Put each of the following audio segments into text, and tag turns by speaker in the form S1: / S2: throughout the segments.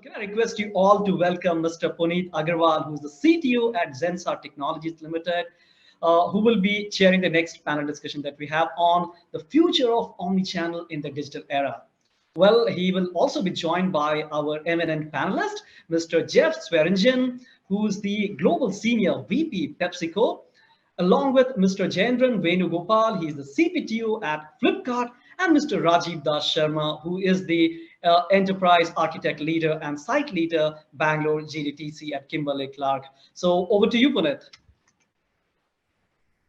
S1: Can I request you all to welcome Mr. Puneet Agarwal, who is the CTO at Zensar Technologies Limited, who will be chairing the next panel discussion that we have on the future of omnichannel in the digital era. Well, he will also be joined by our eminent panelist, Mr. Jeff Swearingen, who's the Global Senior VP PepsiCo, along with Mr. Jayendran Venugopal. He's the CPTO at Flipkart, and Mr. Rajiv Das Sharma, who is the Enterprise Architect Leader and Site Leader, Bangalore GDTC at Kimberly-Clark. So over to you, Puneet.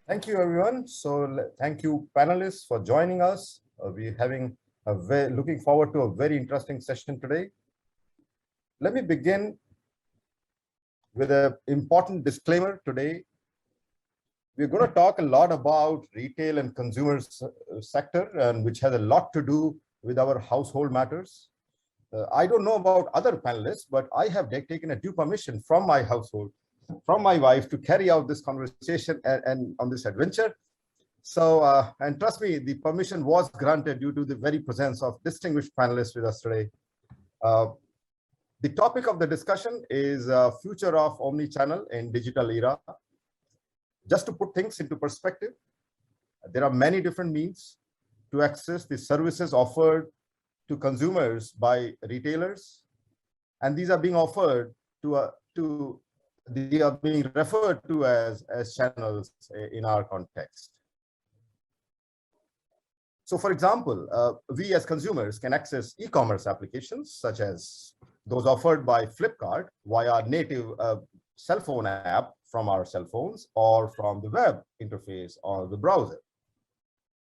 S2: Thank you, everyone. So thank you, panelists, for joining us. We're having looking forward to a very interesting session today. Let me begin with an important disclaimer today. We're going to talk a lot about retail and consumer sector, and which has a lot to do with our household matters. I don't know about other panelists, but I have taken a due permission from my household, from my wife, to carry out this conversation and on this adventure. So, and trust me, the permission was granted due to the very presence of distinguished panelists with us today. The topic of the discussion is future of omnichannel in digital era. Just to put things into perspective, there are many different means to access the services offered to consumers by retailers, and these are being offered they are being referred to as channels in our context. So, for example, we as consumers can access e-commerce applications such as those offered by Flipkart via native cell phone app from our cell phones or from the web interface or the browser.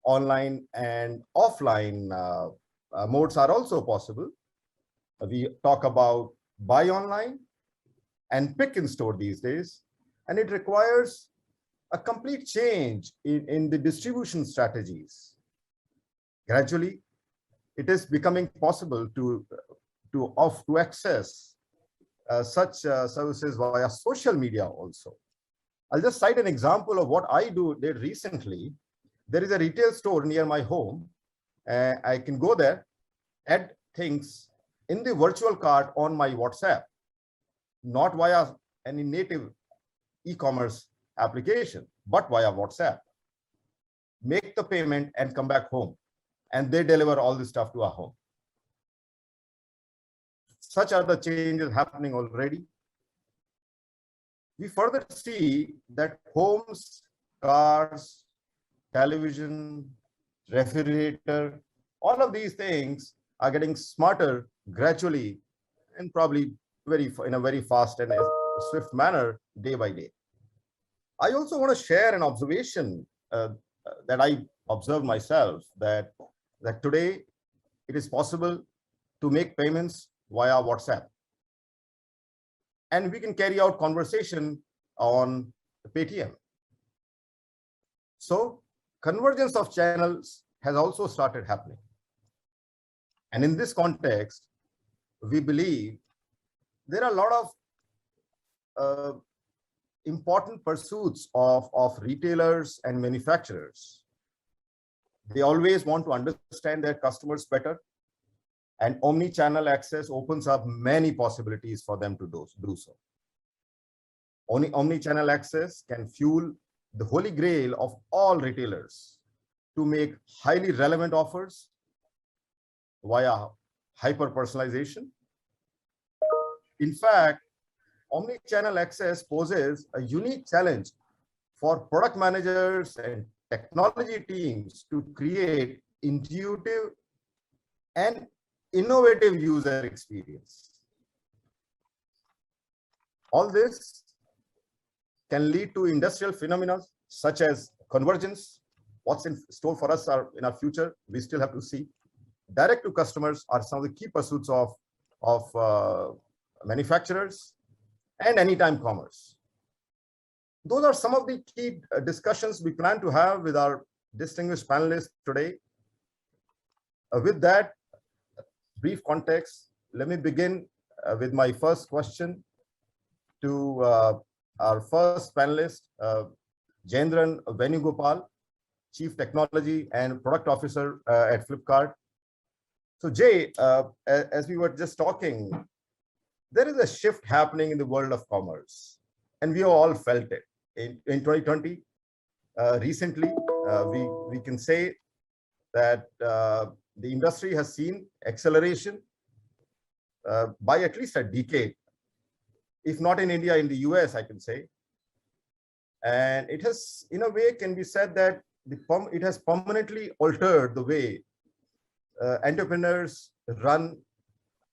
S2: Online and offline modes are also possible. We talk about buy online and pick in store these days, and it requires a complete change in the distribution strategies. Gradually, it is becoming possible to access such services via social media also. I'll just cite an example of what I did recently. There is a retail store near my home. I can go there, add things in the virtual cart on my WhatsApp, not via any native e-commerce application, but via WhatsApp. Make the payment and come back home, and they deliver all this stuff to our home. Such are the changes happening already. We further see that homes, cars, television, refrigerator, all of these things are getting smarter gradually and probably in a very fast and swift manner day by day. I also want to share an observation that I observed myself, that today it is possible to make payments via WhatsApp, and we can carry out conversation on Paytm. So convergence of channels has also started happening. And in this context, we believe there are a lot of important pursuits of retailers and manufacturers. They always want to understand their customers better, and omni-channel access opens up many possibilities for them to do so. Omni-channel access can fuel the holy grail of all retailers to make highly relevant offers via hyper-personalization. In fact, omni-channel access poses a unique challenge for product managers and technology teams to create intuitive and innovative user experience. All this can lead to industrial phenomena such as convergence. What's in store for us in our future, we still have to see. Direct to customers are some of the key pursuits of manufacturers, and anytime commerce. Those are some of the key discussions we plan to have with our distinguished panelists today. With that brief context, let me begin with my first question to our first panelist, Jayendran Venugopal, Chief Technology and Product Officer at Flipkart. So Jay, as we were just talking, there is a shift happening in the world of commerce, and we have all felt it. In 2020, recently, we can say that the industry has seen acceleration by at least a decade, if not in India, in the US, I can say. And it has, in a way, can be said that it has permanently altered the way entrepreneurs run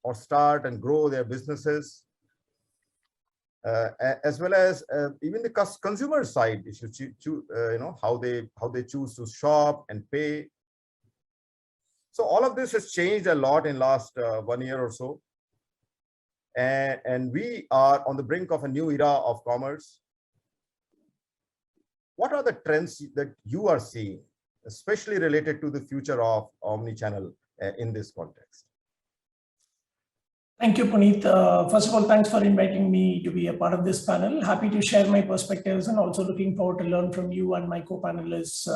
S2: or start and grow their businesses, as well as even the consumer side, how they choose to shop and pay. So all of this has changed a lot in last 1 year or so, and we are on the brink of a new era of commerce. What are the trends that you are seeing, especially related to the future of omnichannel in this context?
S3: Thank you, Puneet. First of all, thanks for inviting me to be a part of this panel. Happy to share my perspectives, and also looking forward to learn from you and my co-panelists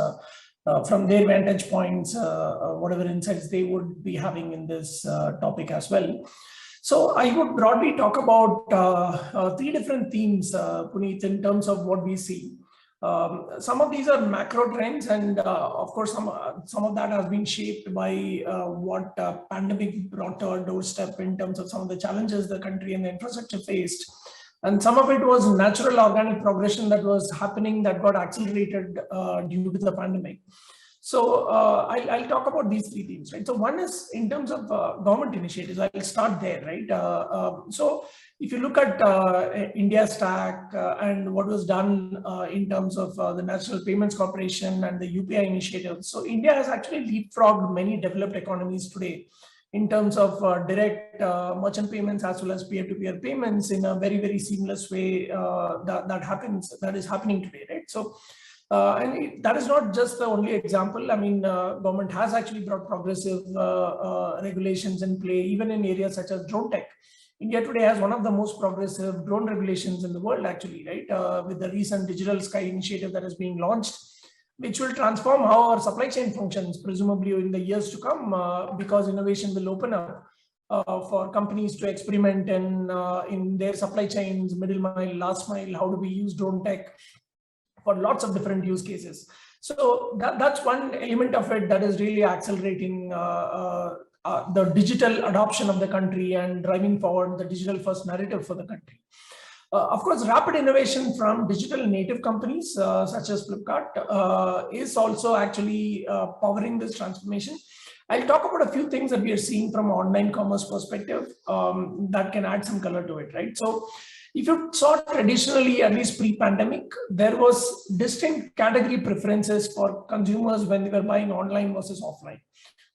S3: from their vantage points, whatever insights they would be having in this topic as well. So I would broadly talk about three different themes, Puneet, in terms of what we see. Some of these are macro trends, and of course, some of that has been shaped by what pandemic brought to our doorstep in terms of some of the challenges the country and the infrastructure faced. And some of it was natural organic progression that was happening that got accelerated due to the pandemic. So I'll talk about these three themes, right? So one is in terms of government initiatives. I'll start there, right? So if you look at NASTech and what was done in terms of the National Payments Corporation and the UPI initiative, so India has actually leapfrogged many developed economies today in terms of direct merchant payments as well as peer-to-peer payments in a very, very seamless way that is happening today, right? So and that is not just the only example. I mean, government has actually brought progressive regulations in play, even in areas such as drone tech. India today has one of the most progressive drone regulations in the world, actually, right? With the recent Digital Sky initiative that is being launched, which will transform how our supply chain functions, presumably in the years to come, because innovation will open up for companies to experiment in their supply chains, middle mile, last mile. How do we use drone tech for lots of different use cases? So that's one element of it that is really accelerating the digital adoption of the country and driving forward the digital first narrative for the country. Of course, rapid innovation from digital native companies such as Flipkart is also actually powering this transformation. I'll talk about a few things that we are seeing from an online commerce perspective that can add some color to it, right? So if you saw traditionally, at least pre-pandemic, there was distinct category preferences for consumers when they were buying online versus offline.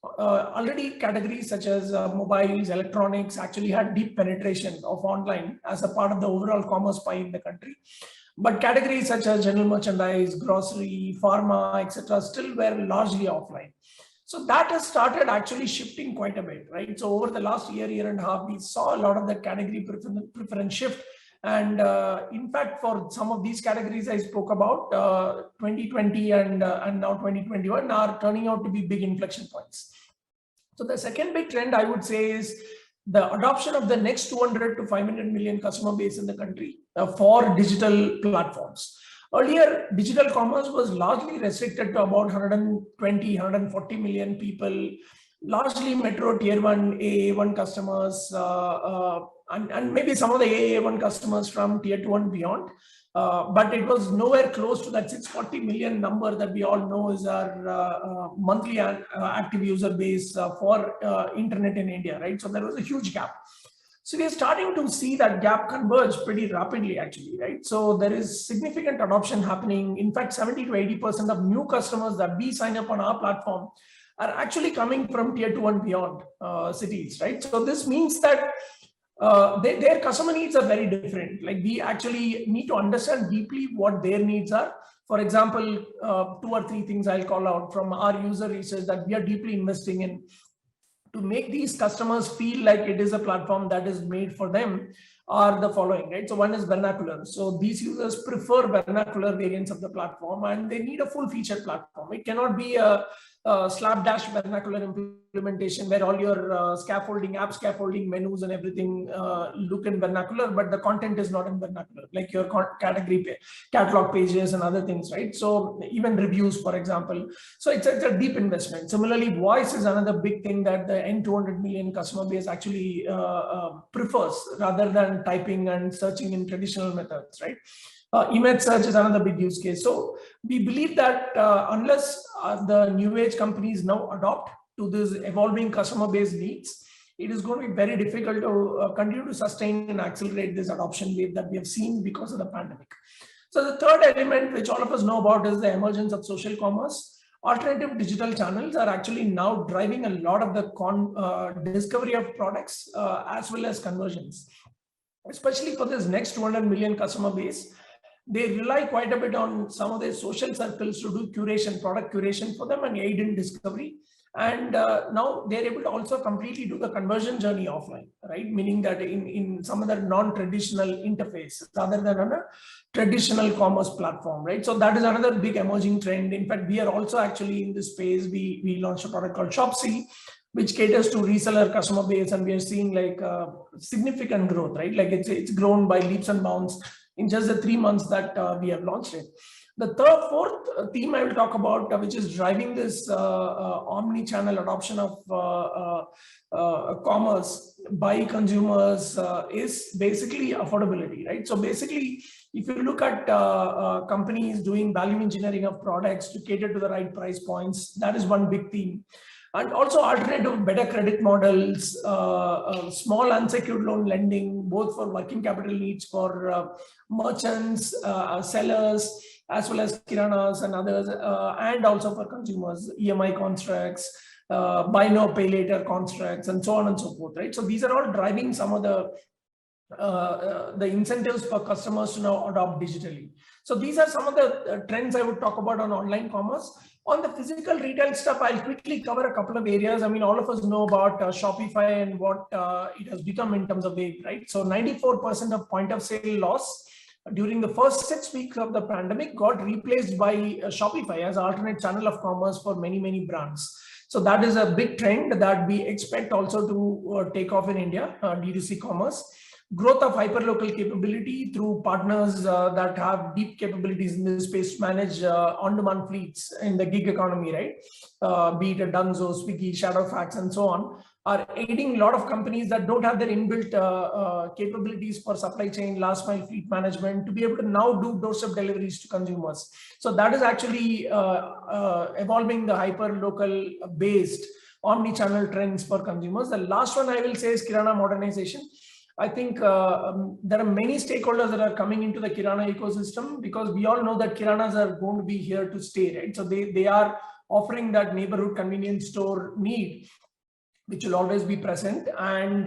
S3: Already categories such as mobiles, electronics actually had deep penetration of online as a part of the overall commerce pie in the country. But categories such as general merchandise, grocery, pharma, etc., still were largely offline. So that has started actually shifting quite a bit, right? So over the last year and a half, we saw a lot of that category preference shift. And in fact, for some of these categories I spoke about, 2020 and now 2021 are turning out to be big inflection points. So the second big trend I would say is the adoption of the next 200 to 500 million customer base in the country for digital platforms. Earlier, digital commerce was largely restricted to about 120, 140 million people, largely metro tier 1, AA1 customers, and maybe some of the AA1 customers from tier 2 and beyond. But it was nowhere close to that 640 million number that we all know is our monthly active user base for internet in India, right? So there was a huge gap. So we are starting to see that gap converge pretty rapidly, actually, right? So there is significant adoption happening. In fact, 70 to 80% of new customers that we sign up on our platform are actually coming from tier 2 and beyond cities, right? So this means that their customer needs are very different. Like, we actually need to understand deeply what their needs are. For example, 2 or 3 things I'll call out from our user research that we are deeply investing in to make these customers feel like it is a platform that is made for them. are the following, right? So one is vernacular. So these users prefer vernacular variants of the platform, and they need a full featured platform. It cannot be a slapdash vernacular implementation where all your scaffolding, app scaffolding, menus and everything look in vernacular, but the content is not in vernacular, like your catalog pages and other things, right? So even reviews, for example. So it's a deep investment. Similarly, voice is another big thing that the N 200 million customer base actually prefers rather than typing and searching in traditional methods, right? Image search is another big use case. So we believe that unless the new age companies now adopt to this evolving customer base needs, it is going to be very difficult to continue to sustain and accelerate this adoption wave that we have seen because of the pandemic. So the third element, which all of us know about, is the emergence of social commerce. Alternative digital channels are actually now driving a lot of the discovery of products as well as conversions, especially for this next 200 million customer base. They rely quite a bit on some of their social circles to do curation, product curation for them and aid in discovery. And now they're able to also completely do the conversion journey offline, right? Meaning that in some other non-traditional interface rather than on a traditional commerce platform, right? So that is another big emerging trend. In fact, we are also actually in this space. We launched a product called Shopsy, which caters to reseller customer base, and we are seeing like significant growth, right? Like it's grown by leaps and bounds in just the 3 months that we have launched it. The fourth theme I will talk about, which is driving this omni-channel adoption of commerce by consumers, is basically affordability, right? So basically, if you look at companies doing value engineering of products to cater to the right price points, that is one big theme. And also alternative better credit models, small unsecured loan lending, both for working capital needs for merchants, sellers, as well as kiranas and others, and also for consumers, EMI constructs, buy now, pay later constructs, and so on and so forth, right? So these are all driving some of the incentives for customers to now adopt digitally. So these are some of the trends I would talk about on online commerce. On the physical retail stuff, I'll quickly cover a couple of areas. I mean, all of us know about Shopify and what it has become in terms of wave, right? So 94% of point of sale loss during the first 6 weeks of the pandemic got replaced by Shopify as an alternate channel of commerce for many, many brands. So that is a big trend that we expect also to take off in India, D2C commerce. Growth of hyperlocal capability through partners that have deep capabilities in this space to manage on-demand fleets in the gig economy, right? Be it a Dunzo, Swiggy, Shadowfax, and so on, are aiding a lot of companies that don't have their inbuilt capabilities for supply chain, last mile fleet management to be able to now do doorstep deliveries to consumers. So that is actually evolving the hyperlocal based omni-channel trends for consumers. The last one I will say is Kirana modernization. I think there are many stakeholders that are coming into the Kirana ecosystem because we all know that Kiranas are going to be here to stay, right? So they are offering that neighborhood convenience store need, which will always be present, and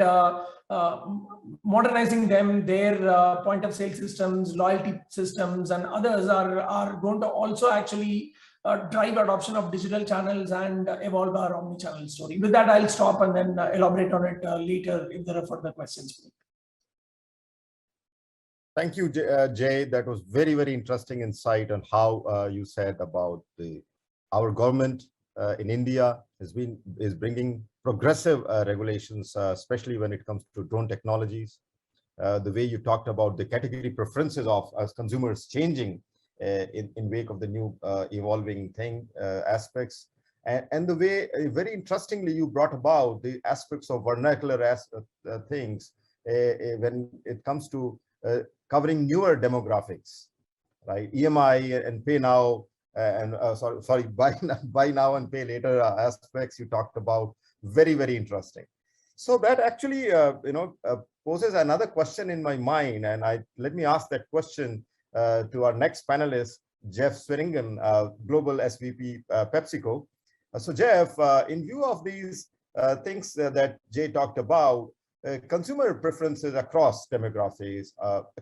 S3: modernizing them, their point of sale systems, loyalty systems, and others are going to also actually drive adoption of digital channels and evolve our omni-channel story. With that, I'll stop and then elaborate on it later if there are further questions.
S2: Thank you, Jay. That was very, very interesting insight on how you said about our government in India is bringing progressive regulations, especially when it comes to drone technologies. The way you talked about the category preferences of as consumers changing in wake of the new evolving aspects, and the way very interestingly you brought about the aspects of vernacular things when it comes to covering newer demographics, right? EMI and pay now and buy now and pay later aspects you talked about, very, very interesting. So that actually poses another question in my mind, and let me ask that question to our next panelist, Jeff Swearingen, Global SVP PepsiCo. So Jeff, in view of these things that Jay talked about, consumer preferences across demographics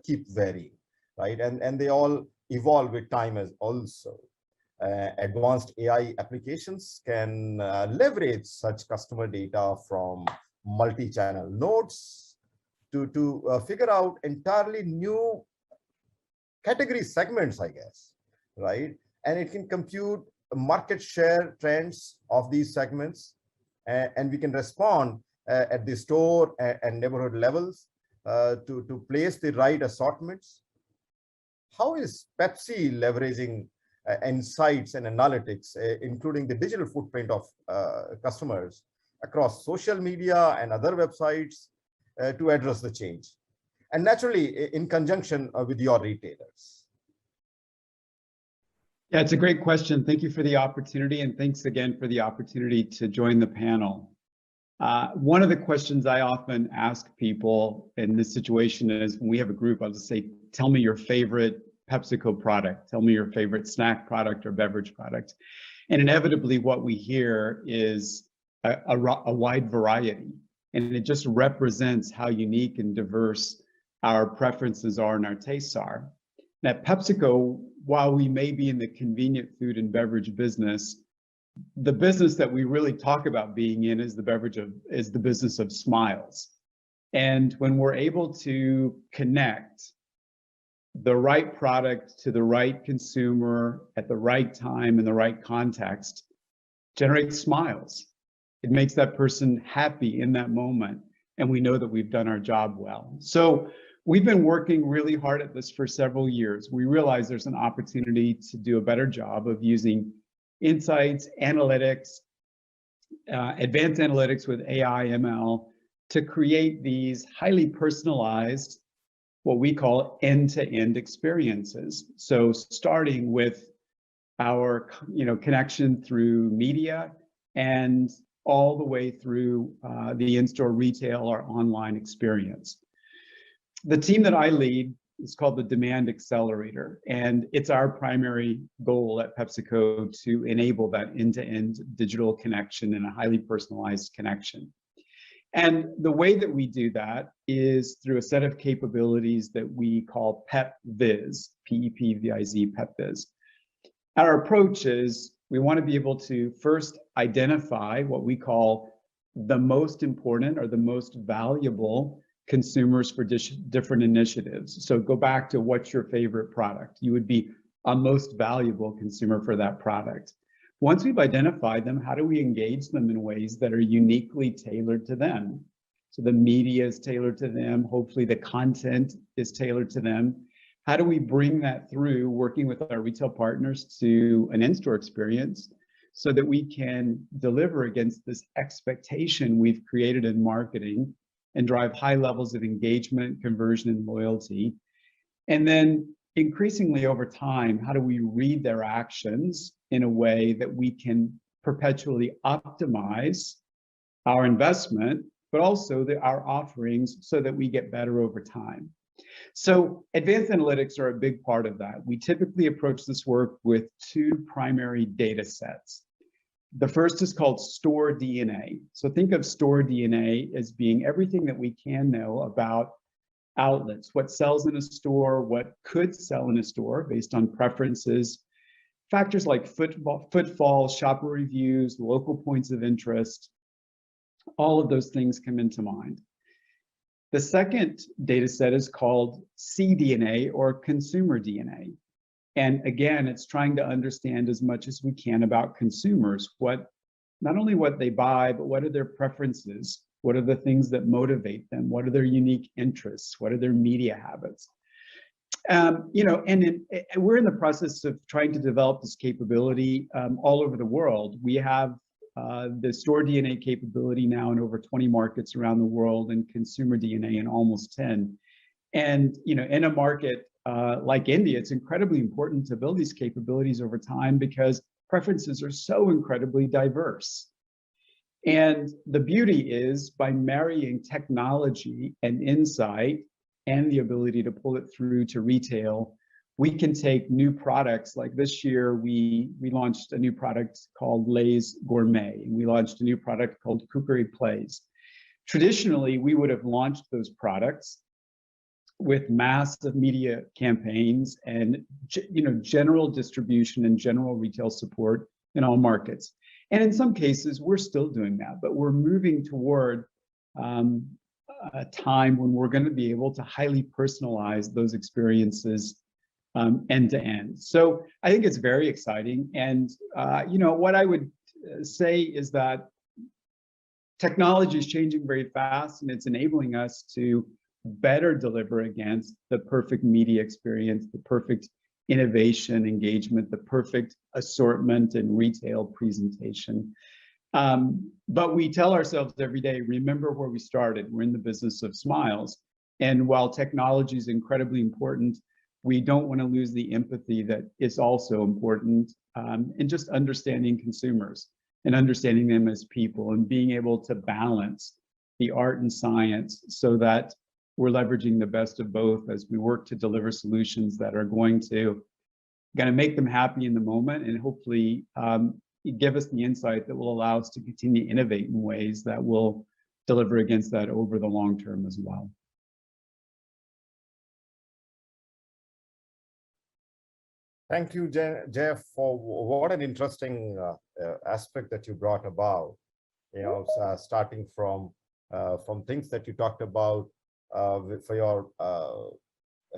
S2: keep varying, right? And they all evolve with time as also. Advanced AI applications can leverage such customer data from multi-channel nodes to figure out entirely new category segments, I guess, right? And it can compute market share trends of these segments, and we can respond at the store and neighborhood levels to place the right assortments. How is Pepsi leveraging insights and analytics, including the digital footprint of customers across social media and other websites to address the change? And naturally, in conjunction with your retailers.
S4: Yeah, it's a great question. Thank you for the opportunity, and thanks again for the opportunity to join the panel. One of the questions I often ask people in this situation is, when we have a group, I'll just say, tell me your favorite PepsiCo product, tell me your favorite snack product or beverage product. And inevitably what we hear is a wide variety, and it just represents how unique and diverse our preferences are and our tastes are. And at PepsiCo, while we may be in the convenient food and beverage business, the business that we really talk about being in is the business of smiles. And when we're able to connect the right product to the right consumer at the right time in the right context, generates smiles. It makes that person happy in that moment, and we know that we've done our job well. So we've been working really hard at this for several years. We realize there's an opportunity to do a better job of using insights, analytics, advanced analytics with AI, ML, to create these highly personalized, what we call end-to-end experiences. So starting with our connection through media and all the way through the in-store retail or online experience. The team that I lead is called the Demand Accelerator, and it's our primary goal at PepsiCo to enable that end-to-end digital connection and a highly personalized connection. And the way that we do that is through a set of capabilities that we call PepViz, P-E-P-V-I-Z, PepViz. Our approach is we want to be able to first identify what we call the most important or the most valuable consumers for different initiatives. So go back to what's your favorite product. You would be a most valuable consumer for that product. Once we've identified them, how do we engage them in ways that are uniquely tailored to them? So the media is tailored to them. Hopefully the content is tailored to them. How do we bring that through working with our retail partners to an in-store experience so that we can deliver against this expectation we've created in marketing and drive high levels of engagement, conversion, and loyalty? And then increasingly over time, how do we read their actions in a way that we can perpetually optimize our investment, but also our offerings so that we get better over time? So advanced analytics are a big part of that. We typically approach this work with two primary data sets. The first is called store DNA. So think of store DNA as being everything that we can know about outlets, what sells in a store, what could sell in a store based on preferences, factors like footfall, shopper reviews, local points of interest. All of those things come into mind. The second data set is called CDNA, or consumer DNA. And again, it's trying to understand as much as we can about consumers, not only what they buy, but what are their preferences? What are the things that motivate them? What are their unique interests? What are their media habits? We're in the process of trying to develop this capability all over the world. We have the store DNA capability now in over 20 markets around the world, and consumer DNA in almost 10. And in a market like India, it's incredibly important to build these capabilities over time because preferences are so incredibly diverse. And the beauty is, by marrying technology and insight and the ability to pull it through to retail, we can take new products. Like this year, we launched a new product called Lay's Gourmet, and we launched a new product called Kukuri Plays. Traditionally, we would have launched those products with massive media campaigns and general distribution and general retail support in all markets. And in some cases, we're still doing that, but we're moving toward a time when we're going to be able to highly personalize those experiences end to end. So I think it's very exciting. And what I would say is that technology is changing very fast, and it's enabling us to better deliver against the perfect media experience, the perfect innovation engagement, the perfect assortment and retail presentation. But we tell ourselves every day, remember where we started. We're in the business of smiles. And while technology is incredibly important, we don't want to lose the empathy that is also important in just understanding consumers and understanding them as people and being able to balance the art and science so that we're leveraging the best of both as we work to deliver solutions that are going to make them happy in the moment and hopefully give us the insight that will allow us to continue to innovate in ways that will deliver against that over the long term as well.
S2: Thank you, Jeff, for what an interesting aspect that you brought about. Starting from things that you talked about for your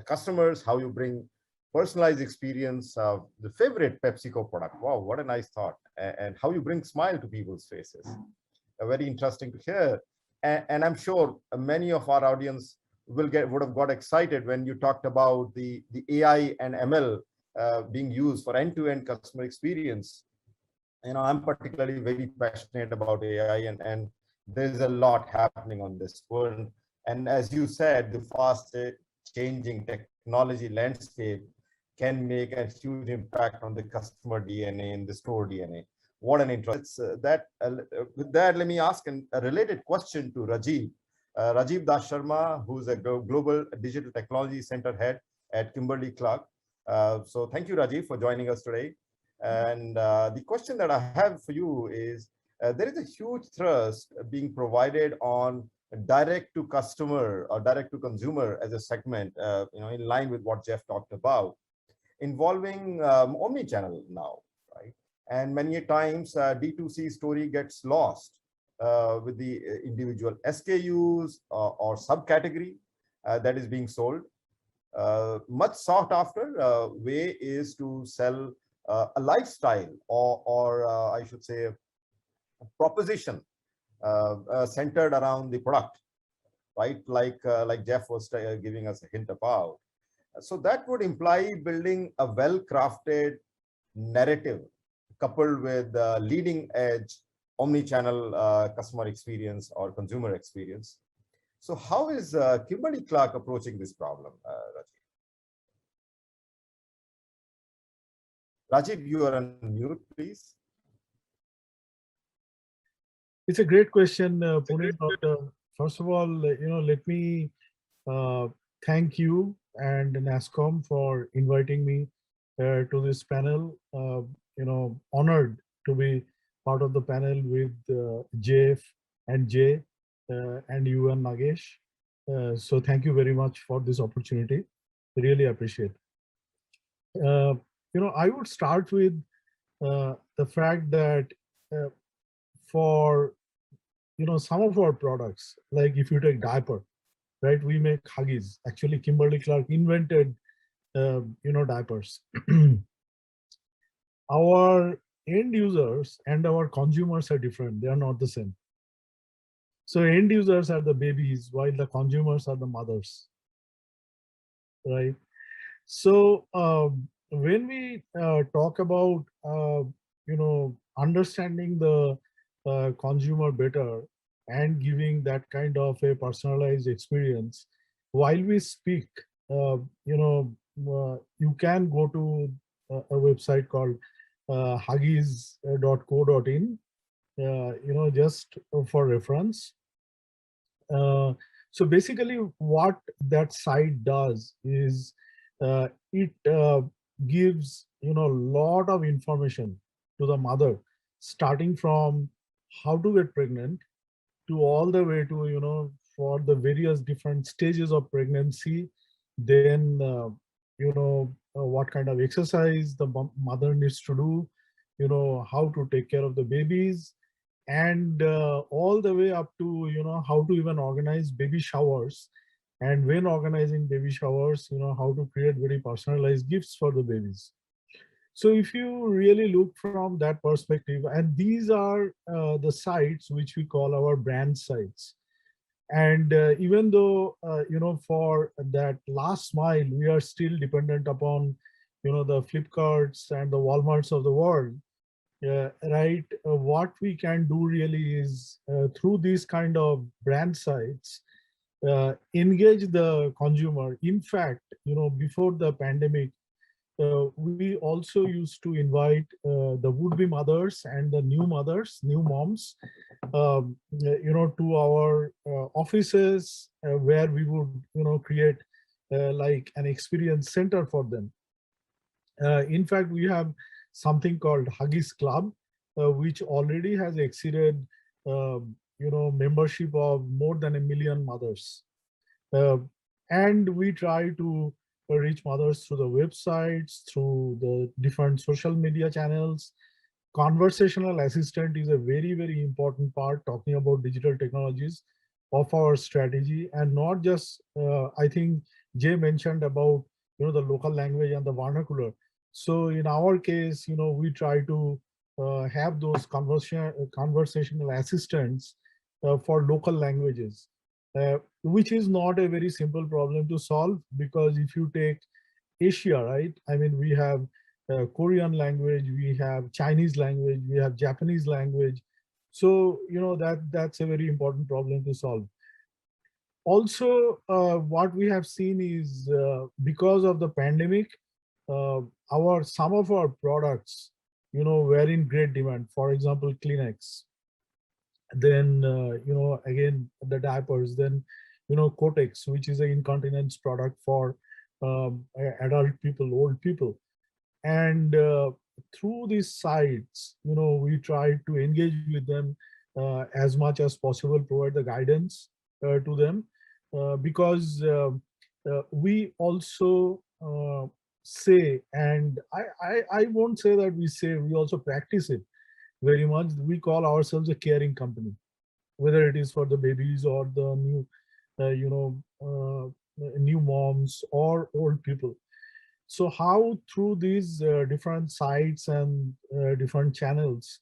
S2: customers, how you bring personalized experience of the favorite PepsiCo product. Wow, what a nice thought! And how you bring smile to people's faces. Very interesting to hear. And I'm sure many of our audience would have got excited when you talked about the AI and ML being used for end-to-end customer experience. I'm particularly very passionate about AI, and there's a lot happening on this world. And as you said, the fast changing technology landscape can make a huge impact on the customer DNA and the store DNA. What an interest. With that, let me ask a related question to Rajiv. Rajiv Das Sharma, who's a Global Digital Technology Center Head at Kimberly-Clark. So thank you, Rajiv, for joining us today. And the question that I have for you is, there is a huge thrust being provided on direct to customer or direct to consumer as a segment, in line with what Jeff talked about, involving omnichannel now, right? And many times D2C story gets lost with the individual SKUs or subcategory that is being sold. Much sought after way is to sell a lifestyle or I should say a proposition centered around the product, right? Like Jeff was giving us a hint about. So that would imply building a well-crafted narrative coupled with leading edge omni-channel customer experience or consumer experience. So how is Kimberly-Clark approaching this problem, Rajiv? Rajiv, you are on mute, please.
S5: It's a great question, Puneet. First of all, let me thank you and NASCOM for inviting me to this panel. Honored to be part of the panel with Jeff and Jay and you and Nagesh. So thank you very much for this opportunity. Really appreciate it. I would start with the fact that for some of our products, like if you take diaper, right? We make Huggies. Actually, Kimberly-Clark invented diapers. Our end users and our consumers are different. They are not the same. So end users are the babies, while the consumers are the mothers, right? So when we talk about understanding the consumer better and giving that kind of a personalized experience, while we speak, you can go to a website called huggies.co.in, just for reference. So basically what that site does is it gives a lot of information to the mother, starting from how to get pregnant to all the way to for the various different stages of pregnancy, then what kind of exercise the mother needs to do, how to take care of the babies, and all the way up to, you know, how to even organize baby showers. And when organizing baby showers, you know, how to create very personalized gifts for the babies. So if you really look from that perspective, and these are the sites which we call our brand sites. And even though, you know, for that last mile, we are still dependent upon, you know, the Flipkarts and the Walmarts of the world, right? What we can do really is through these kind of brand sites, engage the consumer. In fact, you know, before the pandemic, we also used to invite the would-be mothers and the new mothers, new moms, you know, to our offices, where we would, you know, create like an experience center for them. In fact, we have something called Huggies Club, which already has exceeded, you know, membership of more than 1 million mothers. Uh, and we try to reach mothers through the websites, through the different social media channels. Conversational assistant is a very, very important part, talking about digital technologies, of our strategy. And not just, I think Jay mentioned about, you know, the local language and the vernacular. So in our case, you know, we try to have those conversational assistants for local languages, which is not a very simple problem to solve, because if you take Asia, right? I mean, we have Korean language, we have Chinese language, we have Japanese language. So, you know, that's a very important problem to solve. Also, what we have seen is because of the pandemic, some of our products, you know, were in great demand. For example, Kleenex. Then, you know, again, the diapers. Then, you know, Kotex, which is an incontinence product for adult people, old people. And through these sites, you know, we try to engage with them as much as possible, provide the guidance to them, because we also say, and I won't say that we say, we also practice it very much. We call ourselves a caring company, whether it is for the babies or the new, you know, new moms or old people. So how through these different sites and different channels,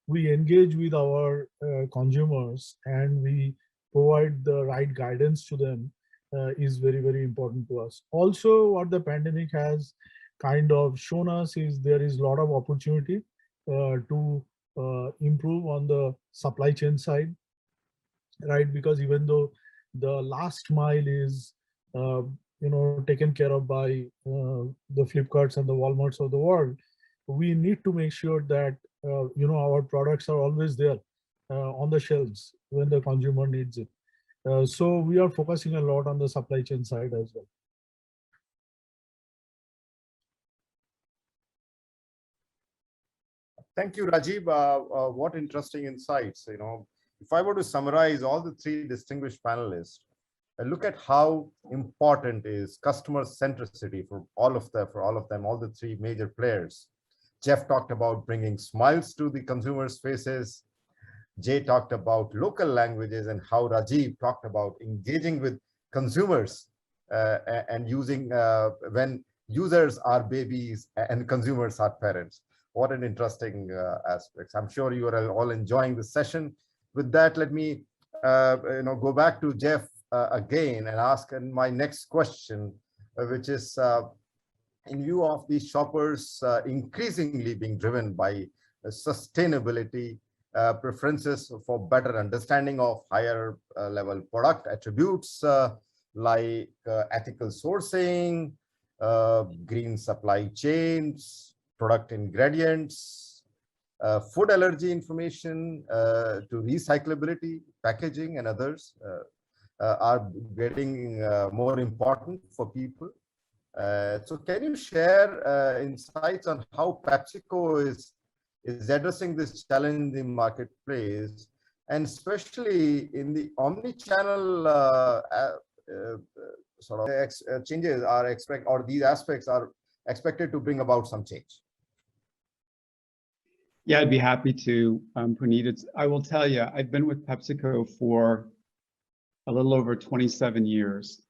S5: we engage with our consumers and we provide the right guidance to them is very, very important to us. Also, what the pandemic has kind of shown us is there is a lot of opportunity to improve on the supply chain side, right? Because even though the last mile is you know, taken care of by the Flipkarts and the Walmarts of the world, we need to make sure that you know, our products are always there on the shelves when the consumer needs it. So we are focusing a lot on the supply chain side as well.
S2: Thank you, Rajiv. What interesting insights. You know, if I were to summarize all the three distinguished panelists, look at how important is customer centricity for all of them, all the three major players. Jeff talked about bringing smiles to the consumers' faces. Jay talked about local languages, and how Rajiv talked about engaging with consumers and using when users are babies and consumers are parents. What an interesting aspect. I'm sure you are all enjoying the session. With that, let me you know, go back to Jeff again and ask my next question, which is in view of these shoppers increasingly being driven by sustainability, preferences for better understanding of higher level product attributes like ethical sourcing, green supply chains, product ingredients, food allergy information, to recyclability, packaging, and others are getting more important for people. So can you share insights on how PepsiCo is addressing this challenge in the marketplace, and especially in the omni-channel sort of changes or these aspects are expected to bring about some change?
S4: Yeah, I'd be happy to, Puneet. I will tell you, I've been with PepsiCo for a little over 27 years.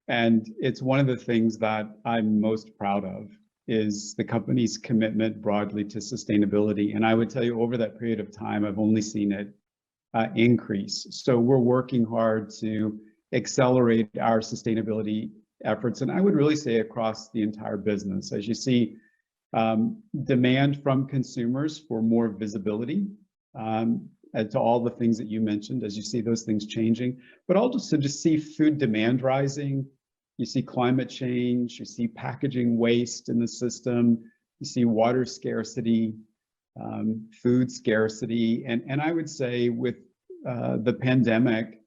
S4: And it's one of the things that I'm most proud of is the company's commitment broadly to sustainability. And I would tell you over that period of time, I've only seen it increase. So we're working hard to accelerate our sustainability efforts. And I would really say across the entire business, as you see demand from consumers for more visibility to all the things that you mentioned, as you see those things changing, but also just see food demand rising. You see climate change, you see packaging waste in the system, you see water scarcity, food scarcity. And I would say with the pandemic,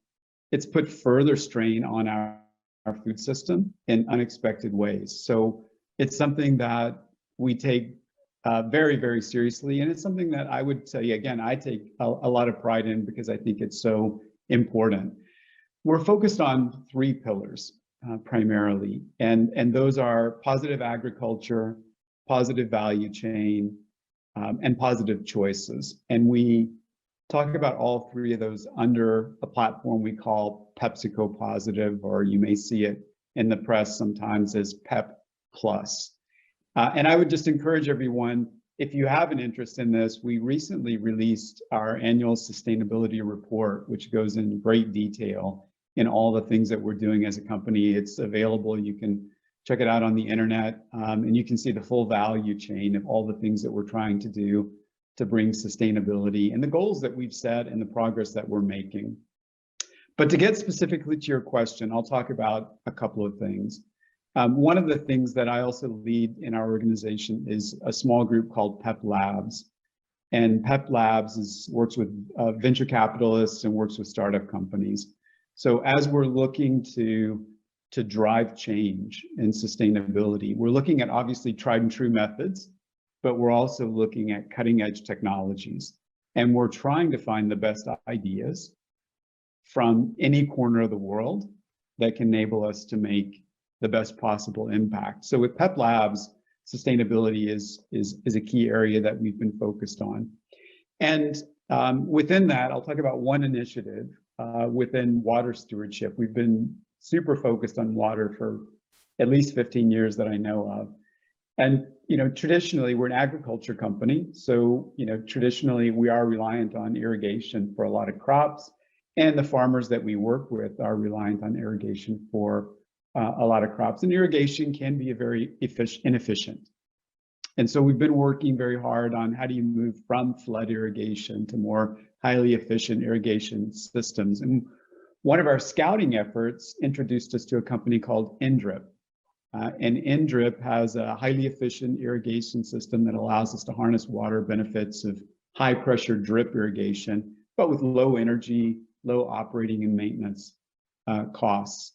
S4: it's put further strain on our food system in unexpected ways. So it's something that we take very, very seriously. And it's something that I would say, again, I take a lot of pride in because I think it's so important. We're focused on 3 pillars primarily, and those are positive agriculture, positive value chain, and positive choices. And we talk about all 3 of those under a platform we call PepsiCo Positive, or you may see it in the press sometimes as Pep Plus. And I would just encourage everyone, if you have an interest in this, we recently released our annual sustainability report, which goes into great detail in all the things that we're doing as a company. It's available. You can check it out on the internet, and you can see the full value chain of all the things that we're trying to do to bring sustainability and the goals that we've set and the progress that we're making. But to get specifically to your question, I'll talk about a couple of things. One of the things that I also lead in our organization is a small group called Pep Labs. And Pep Labs works with venture capitalists and works with startup companies. So as we're looking to drive change in sustainability, we're looking at obviously tried and true methods, but we're also looking at cutting edge technologies. And we're trying to find the best ideas from any corner of the world that can enable us to make the best possible impact. So with Pep Labs, sustainability is a key area that we've been focused on. And within that, I'll talk about one initiative within water stewardship. We've been super focused on water for at least 15 years that I know of. And traditionally, we're an agriculture company. So traditionally, we are reliant on irrigation for a lot of crops. And the farmers that we work with are reliant on irrigation for a lot of crops. And irrigation can be a very inefficient. And so we've been working very hard on how do you move from flood irrigation to more highly efficient irrigation systems. And one of our scouting efforts introduced us to a company called NDrip. And NDrip has a highly efficient irrigation system that allows us to harness water benefits of high pressure drip irrigation, but with low energy, low operating and maintenance costs.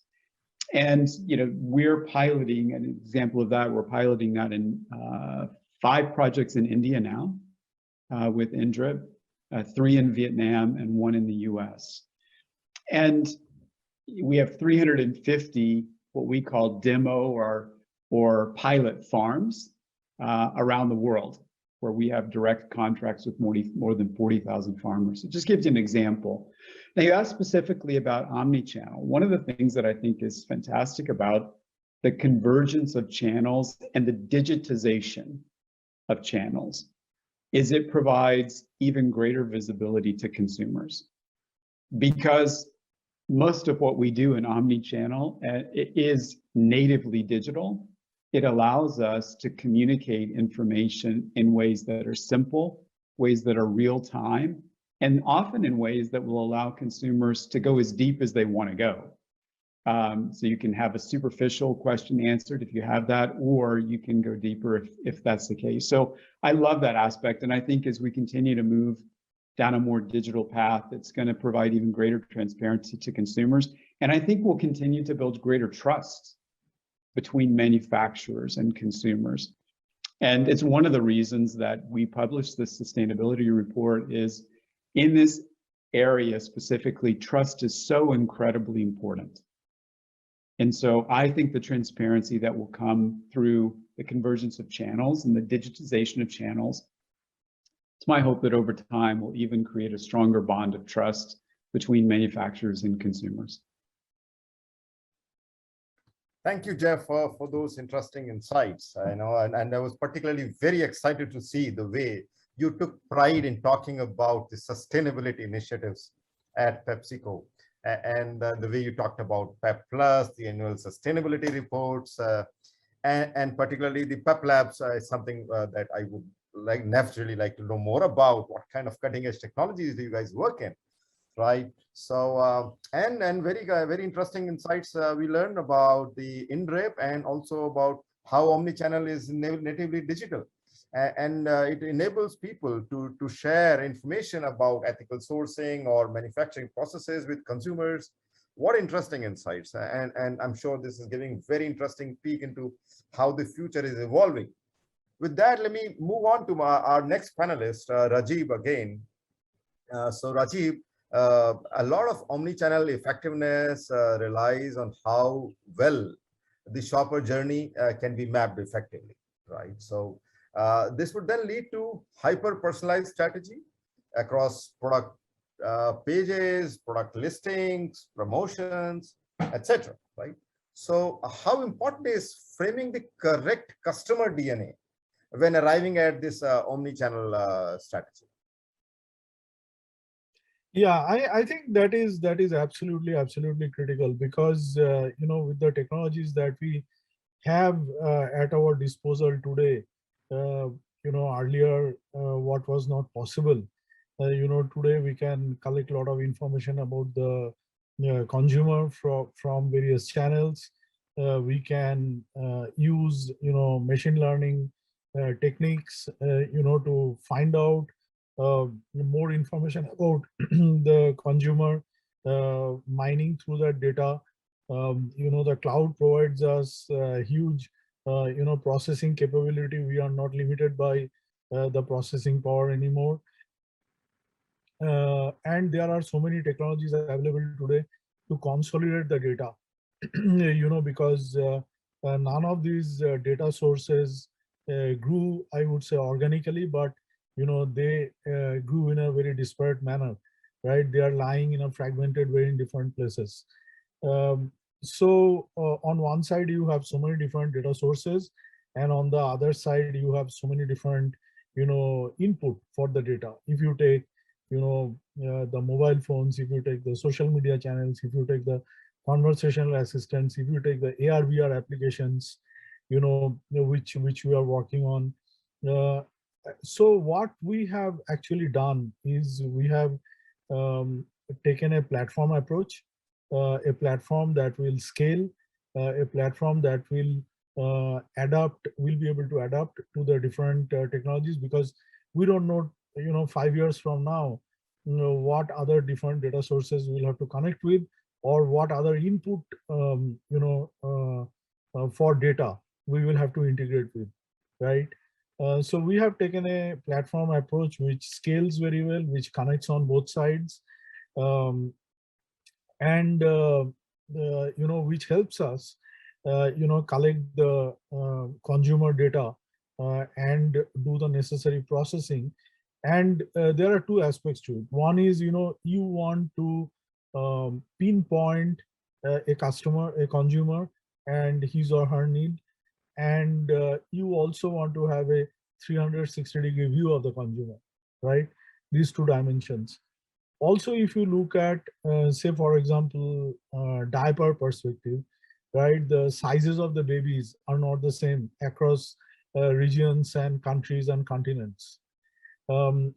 S4: And we're piloting an example of that. We're piloting that in 5 projects in India now with NDrip, 3 in Vietnam and 1 in the US. And we have 350 what we call demo or pilot farms around the world, where we have direct contracts with more than 40,000 farmers. It just gives you an example. Now, you asked specifically about Omnichannel. One of the things that I think is fantastic about the convergence of channels and the digitization of channels is it provides even greater visibility to consumers. Because most of what we do in Omnichannel is natively digital. It allows us to communicate information in ways that are simple, ways that are real time, and often in ways that will allow consumers to go as deep as they want to go. So you can have a superficial question answered if you have that, or you can go deeper if that's the case. So I love that aspect. And I think as we continue to move down a more digital path, it's going to provide even greater transparency to consumers. And I think we'll continue to build greater trust between manufacturers and consumers. And it's one of the reasons that we published this sustainability report is in this area specifically, trust is so incredibly important. And so I think the transparency that will come through the convergence of channels and the digitization of channels It's my hope that over time we'll even create a stronger bond of trust between manufacturers and consumers.
S2: Thank you, Jeff, for those interesting insights. I know, and I was particularly very excited to see the way you took pride in talking about the sustainability initiatives at PepsiCo, and the way you talked about PEP Plus, the annual sustainability reports, and particularly the PEP Labs is something that I would naturally like to know more about. What kind of cutting edge technologies do you guys work in? Right. So, and very interesting insights we learned about the INREP and also about how Omnichannel is natively digital. And it enables people to share information about ethical sourcing or manufacturing processes with consumers. What interesting insights. And I'm sure this is giving very interesting peek into how the future is evolving. With that, let me move on to our next panelist, Rajiv again. So Rajiv, a lot of omni-channel effectiveness relies on how well the shopper journey can be mapped effectively, right? So this would then lead to hyper-personalized strategy across product pages, product listings, promotions, etc. Right? So how important is framing the correct customer DNA when arriving at this omni-channel strategy?
S5: Yeah, I think that is absolutely critical, because with the technologies that we have at our disposal today, earlier what was not possible. Today we can collect a lot of information about the consumer from various channels. We can use machine learning techniques to find out more information about the consumer, mining through that data. The cloud provides us huge processing capability. We are not limited by the processing power anymore. And there are so many technologies available today to consolidate the data, because none of these data sources grew, I would say, organically, but they grew in a very disparate manner, right? They are lying in a fragmented way in different places. So on one side you have so many different data sources, and on the other side you have so many different input for the data. If you take the mobile phones, if you take the social media channels, if you take the conversational assistants, if you take the AR VR applications, which we are working on. So what we have actually done is we have taken a platform approach, a platform that will scale, a platform that will be able to adapt to the different technologies, because we don't know 5 years from now what other different data sources we'll have to connect with, or what other input for data we will have to integrate with, right? So we have taken a platform approach which scales very well, which connects on both sides, and which helps us collect the consumer data and do the necessary processing. And there are two aspects to it. One is you want to pinpoint a consumer and his or her need, and you also want to have a 360-degree view of the consumer, right? These two dimensions. Also, if you look at say for example diaper perspective, right, the sizes of the babies are not the same across regions and countries and continents.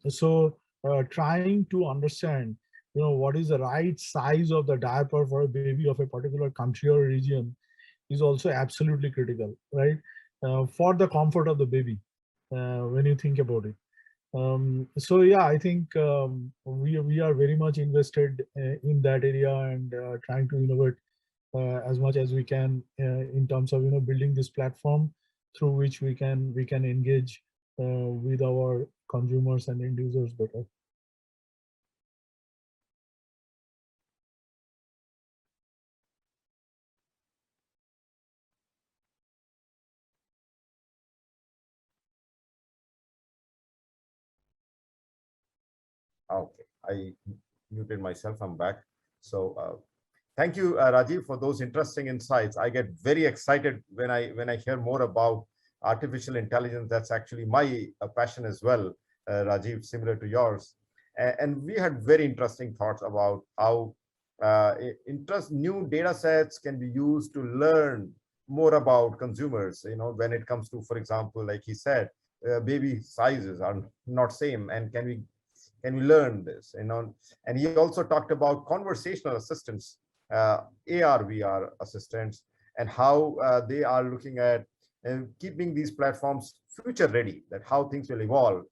S5: So trying to understand what is the right size of the diaper for a baby of a particular country or region is also absolutely critical, right? For the comfort of the baby, when you think about it. So yeah, I think we are very much invested in that area, and trying to innovate as much as we can in terms of building this platform through which we can engage with our consumers and end users better.
S2: Okay, I muted myself. I'm back. So thank you, Rajiv, for those interesting insights. I get very excited when I hear more about artificial intelligence. That's actually my passion as well, Rajiv, similar to yours. And we had very interesting thoughts about how new data sets can be used to learn more about consumers. You know, when it comes to, for example, like he said, baby sizes are not same, and can we learn this, you know? And he also talked about conversational assistants, AR, VR assistants, and how they are looking at keeping these platforms future ready, that how things will evolve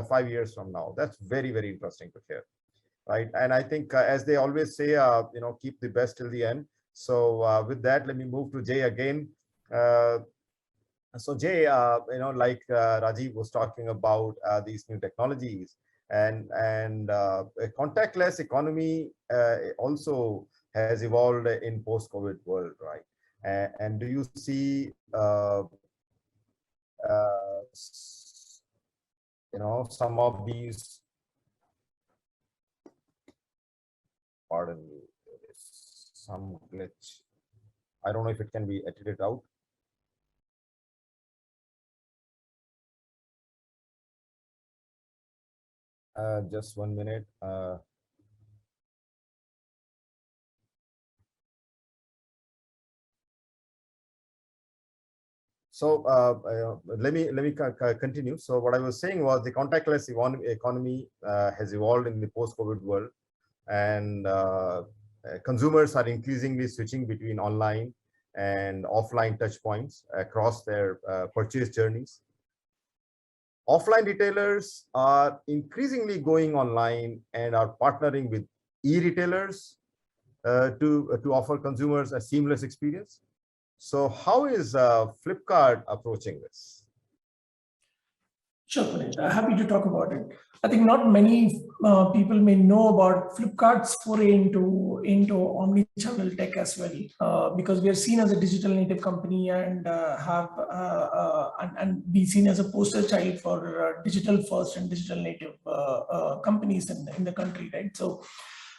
S2: 5 years from now. That's very, very interesting to hear, right? And I think, as they always say, you know, keep the best till the end. So with that, let me move to Jay again. So Jay, you know, like Rajiv was talking about these new technologies, and a contactless economy also has evolved in post-COVID world, right? And do you see, you know, some of these? Pardon me, there is some glitch. I don't know if it can be edited out. Just 1 minute. So let me continue. So what I was saying was the contactless economy has evolved in the post-COVID world, and consumers are increasingly switching between online and offline touch points across their purchase journeys. Offline retailers are increasingly going online and are partnering with e-retailers to offer consumers a seamless experience. So how is Flipkart approaching this?
S3: Sure, Puneet. Happy to talk about it. I think not many people may know about Flipkart's foray into omnichannel tech as well, because we are seen as a digital native company and and be seen as a poster child for digital first and digital native companies in the country, right? So,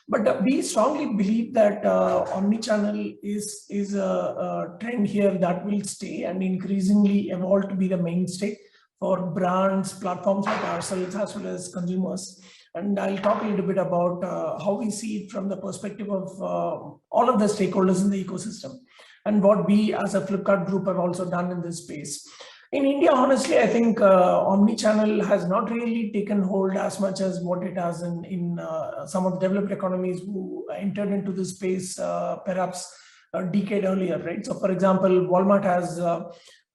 S3: but we strongly believe that omnichannel is a trend here that will stay and increasingly evolve to be the mainstay for brands, platforms like ourselves, as well as consumers. And I'll talk a little bit about how we see it from the perspective of all of the stakeholders in the ecosystem and what we as a Flipkart group have also done in this space. In India, honestly, I think omnichannel has not really taken hold as much as what it has in some of the developed economies who entered into this space perhaps a decade earlier, right? So for example, Walmart has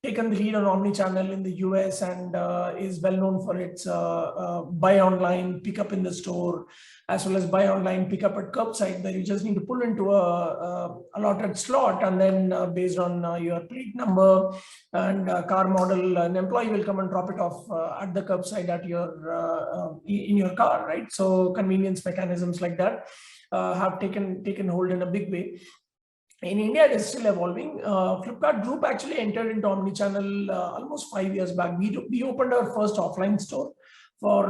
S3: taken the lead on omnichannel in the US and is well known for its buy online, pick up in the store, as well as buy online, pick up at curbside, where you just need to pull into a allotted slot, and then based on your plate number and car model, an employee will come and drop it off at the curbside at your in your car, right? So convenience mechanisms like that have taken hold in a big way. In India, it is still evolving. Flipkart Group actually entered into omnichannel almost 5 years back. We opened our first offline store for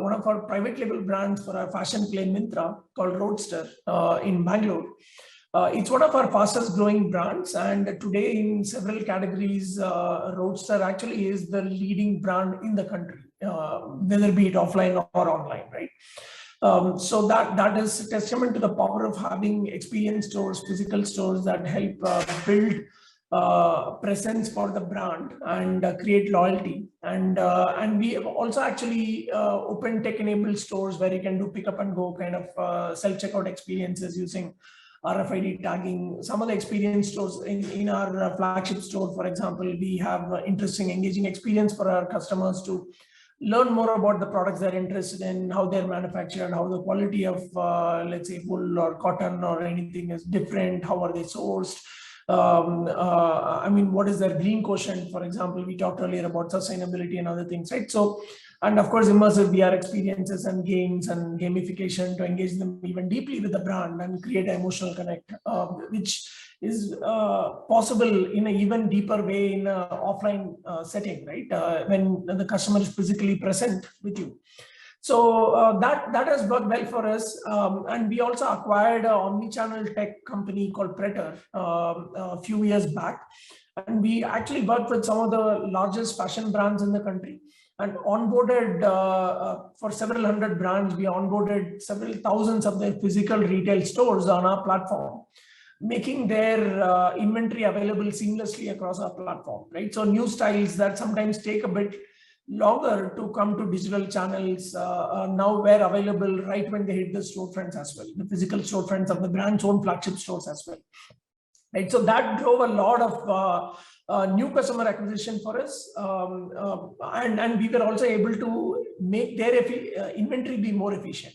S3: one of our private label brands for our fashion play Myntra called Roadster in Bangalore. It's one of our fastest growing brands, and today in several categories, Roadster actually is the leading brand in the country, whether be it offline or online, right? So that is a testament to the power of having experience stores, physical stores that help build presence for the brand and create loyalty. And we have also actually opened tech-enabled stores where you can do pick up and go kind of self-checkout experiences using RFID tagging. Some of the experience stores in our flagship store, for example, we have interesting, engaging experience for our customers to learn more about the products they're interested in, how they're manufactured, how the quality of, let's say, wool or cotton or anything is different, how are they sourced. I mean, what is their green quotient? For example, we talked earlier about sustainability and other things, right? So, and of course, immersive VR experiences and games and gamification to engage them even deeply with the brand and create an emotional connect, which is possible in an even deeper way in an offline setting, right? When the customer is physically present with you. So that has worked well for us. And we also acquired an omnichannel tech company called Pretter a few years back. And we actually worked with some of the largest fashion brands in the country and onboarded for several hundred brands. We onboarded several thousands of their physical retail stores on our platform, making their inventory available seamlessly across our platform, right? So new styles that sometimes take a bit longer to come to digital channels now were available right when they hit the storefronts as well, the physical storefronts of the brand's own flagship stores as well. Right, so that drove a lot of new customer acquisition for us, and we were also able to make their inventory be more efficient.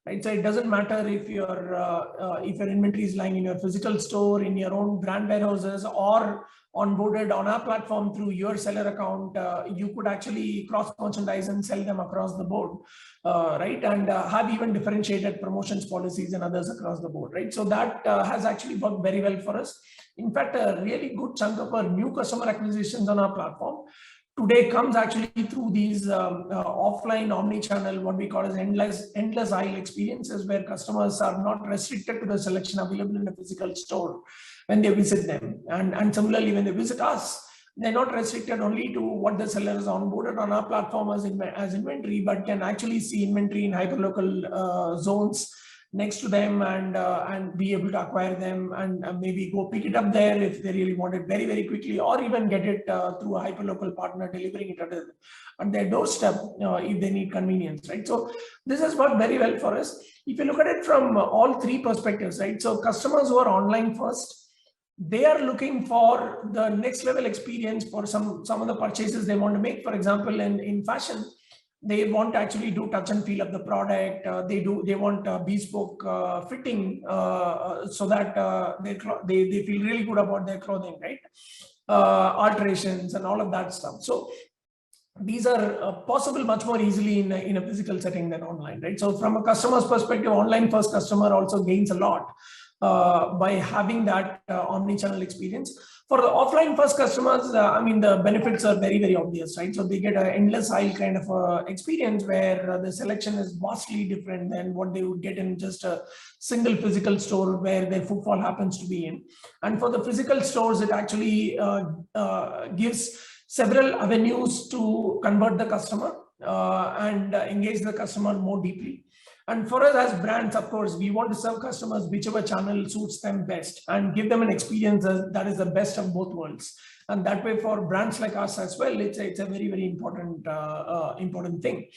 S3: Right, so it doesn't matter if your inventory is lying in your physical store, in your own brand warehouses, or onboarded on our platform through your seller account. You could actually cross merchandise and sell them across the board, right? And have even differentiated promotions policies and others across the board, right? So that has actually worked very well for us. In fact, a really good chunk of our new customer acquisitions on our platform today comes actually through these offline omni-channel, what we call as endless aisle experiences, where customers are not restricted to the selection available in a physical store when they visit them. And similarly, when they visit us, they're not restricted only to what the seller is onboarded on our platform as inventory, but can actually see inventory in hyperlocal zones next to them and be able to acquire them and maybe go pick it up there if they really want it very, very quickly, or even get it through a hyperlocal partner delivering it at their doorstep if they need convenience, right? So this has worked very well for us. If you look at it from all three perspectives, right? So customers who are online first, they are looking for the next level experience for some of the purchases they want to make. For example, in fashion, they want to actually do touch and feel of the product. They want bespoke fitting so that they feel really good about their clothing, right? Alterations and all of that stuff. So these are possible much more easily in a physical setting than online, right? So from a customer's perspective, online first customer also gains a lot by having that omni-channel experience. For the offline first customers, I mean, the benefits are very, very obvious, right? So they get an endless aisle kind of experience where the selection is vastly different than what they would get in just a single physical store where their footfall happens to be in. And for the physical stores, it actually gives several avenues to convert the customer and engage the customer more deeply. And for us as brands, of course, we want to serve customers whichever channel suits them best and give them an experience that is the best of both worlds. And that way, for brands like us as well, it's a very, very important thing.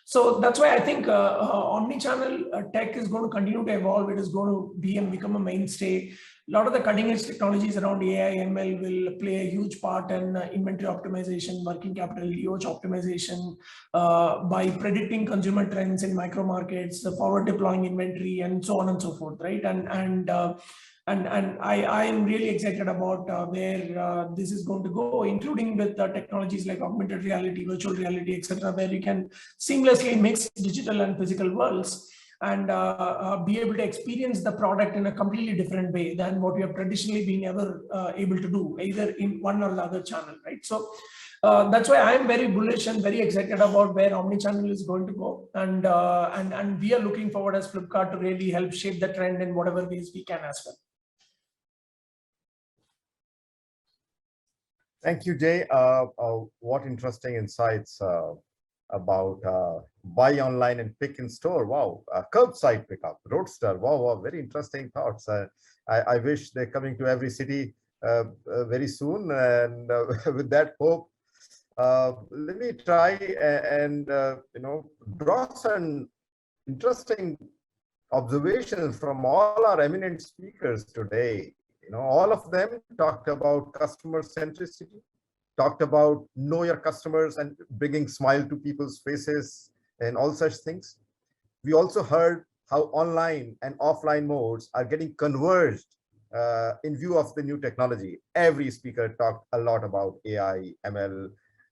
S3: So that's why I think omni-channel tech is going to continue to evolve. It is going to be and become a mainstay. A lot of the cutting edge technologies around AI, ML will play a huge part in inventory optimization, working capital, EOH optimization, by predicting consumer trends in micro markets, the forward deploying inventory, and so on and so forth, right? And I am really excited about where this is going to go, including with technologies like augmented reality, virtual reality, etc., where you can seamlessly mix digital and physical worlds and be able to experience the product in a completely different way than what we have traditionally been ever able to do, either in one or the other channel, right? So that's why I am very bullish and very excited about where omnichannel is going to go, and we are looking forward as Flipkart to really help shape the trend in whatever ways we can as well.
S2: Thank you, Jay. What interesting insights about buy online and pick in store. Wow, curbside pickup, roadster. Wow, very interesting thoughts. I wish they're coming to every city very soon. And with that hope, let me try and draw some interesting observations from all our eminent speakers today. All of them talked about customer centricity, talked about know your customers and bringing smile to people's faces and all such things. We also heard how online and offline modes are getting converged in view of the new technology. Every speaker talked a lot about AI, ML,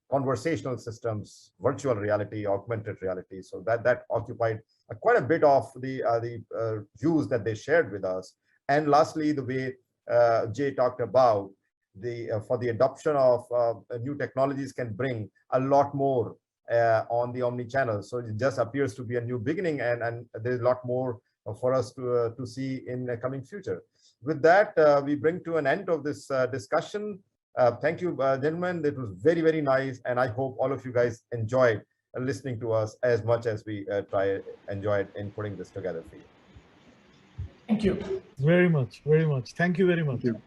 S2: conversational systems, virtual reality, augmented reality. So that occupied quite a bit of the views that they shared with us. And lastly, the way Jay talked about for the adoption of new technologies can bring a lot more on the omni-channel. So it just appears to be a new beginning, and there's a lot more for us to see in the coming future. With that, we bring to an end of this discussion. Thank you, gentlemen. It was very, very nice, and I hope all of you guys enjoyed listening to us as much as we enjoyed in putting this together for you.
S3: Thank you.
S5: Very much, very much. Thank you very much.
S4: Thank you.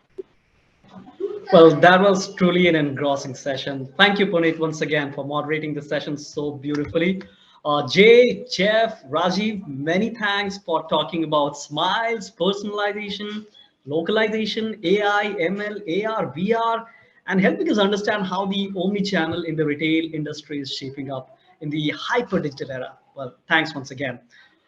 S1: Well, that was truly an engrossing session. Thank you, Puneet, once again for moderating the session so beautifully. Jay, Jeff, Rajiv, many thanks for talking about smiles, personalization, localization, AI, ML, AR, VR, and helping us understand how the omni-channel in the retail industry is shaping up in the hyper digital era. Well, thanks once again.